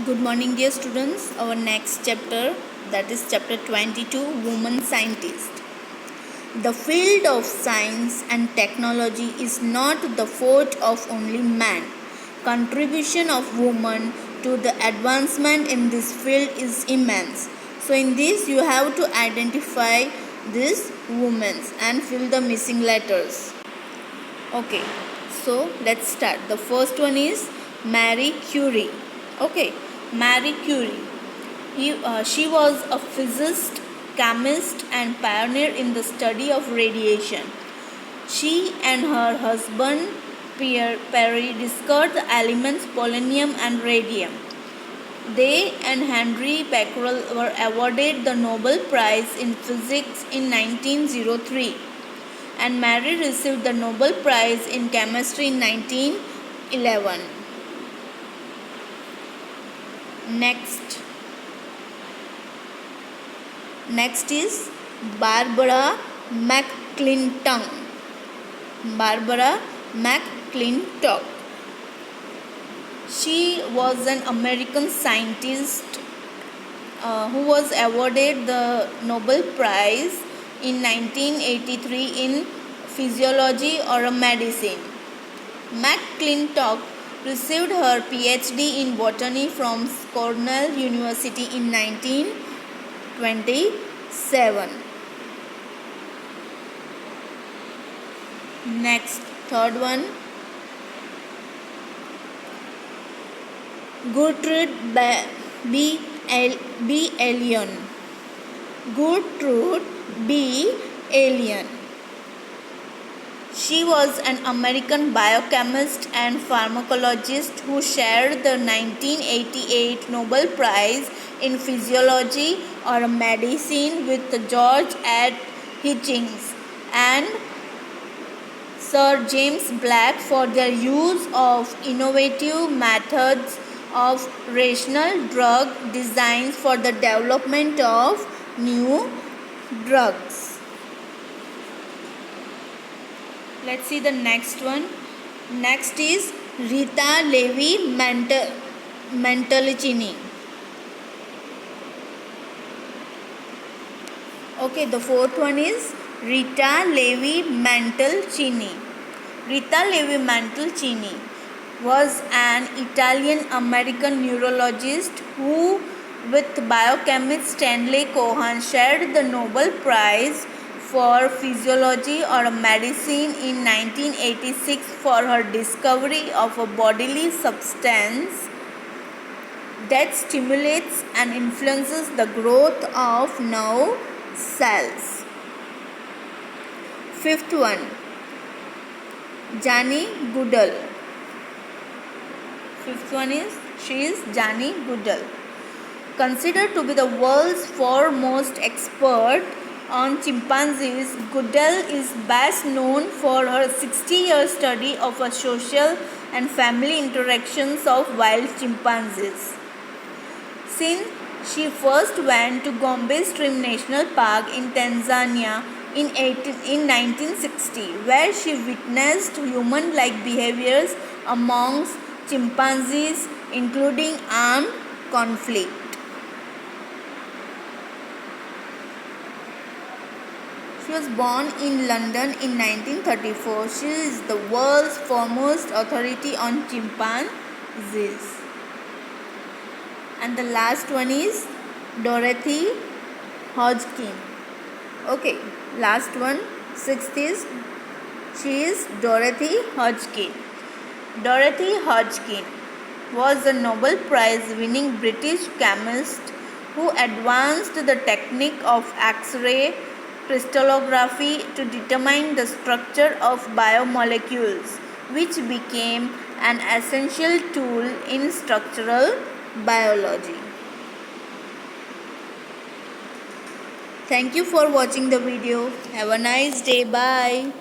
Good morning, dear students. Our next chapter, that is chapter 22, Woman Scientist. The field of science and technology is not the forte of only man. Contribution of women to the advancement in this field is immense. So in this you have to identify these women and fill the missing letters. Okay, so let's start. The first one is Marie Curie. Okay, Marie Curie. She was a physicist, chemist, and pioneer in the study of radiation. She and her husband Pierre Perry discovered the elements polonium and radium. They and Henry Becquerel were awarded the Nobel Prize in Physics in 1903, and Marie received the Nobel Prize in Chemistry in 1911. Next is Barbara McClintock. Barbara McClintock. She was an American scientist who was awarded the Nobel Prize in 1983 in Physiology or Medicine. McClintock received her PhD in botany from Cornell University in 1927. Next, third one, Gertrude B. Allen. Gertrude B. Allen. She was an American biochemist and pharmacologist who shared the 1988 Nobel Prize in Physiology or Medicine with George H. Hitchings and Sir James Black for their use of innovative methods of rational drug designs for the development of new drugs. Let's see the next one. Next is Rita Levi Montalcini. Okay, the fourth one is Rita Levi Montalcini. Rita Levi Montalcini was an Italian-American neurologist who, with biochemist Stanley Cohen, shared the Nobel Prize for Physiology or Medicine in 1986 for her discovery of a bodily substance that stimulates and influences the growth of nerve cells. Fifth one, Jane Goodall. Fifth one is, she is Jane Goodall. Considered to be the world's foremost expert on chimpanzees, Goodall is best known for her 60-year study of the social and family interactions of wild chimpanzees. Since she first went to Gombe Stream National Park in Tanzania in 1960, where she witnessed human-like behaviors amongst chimpanzees, including armed conflict. She was born in London in 1934. She is the world's foremost authority on chimpanzees. And the last one is Dorothy Hodgkin. Okay, last one, sixth is, she is Dorothy Hodgkin. Dorothy Hodgkin was a Nobel Prize winning British chemist who advanced the technique of X-ray crystallography to determine the structure of biomolecules, which became an essential tool in structural biology. Thank you for watching the video. Have a nice day. Bye.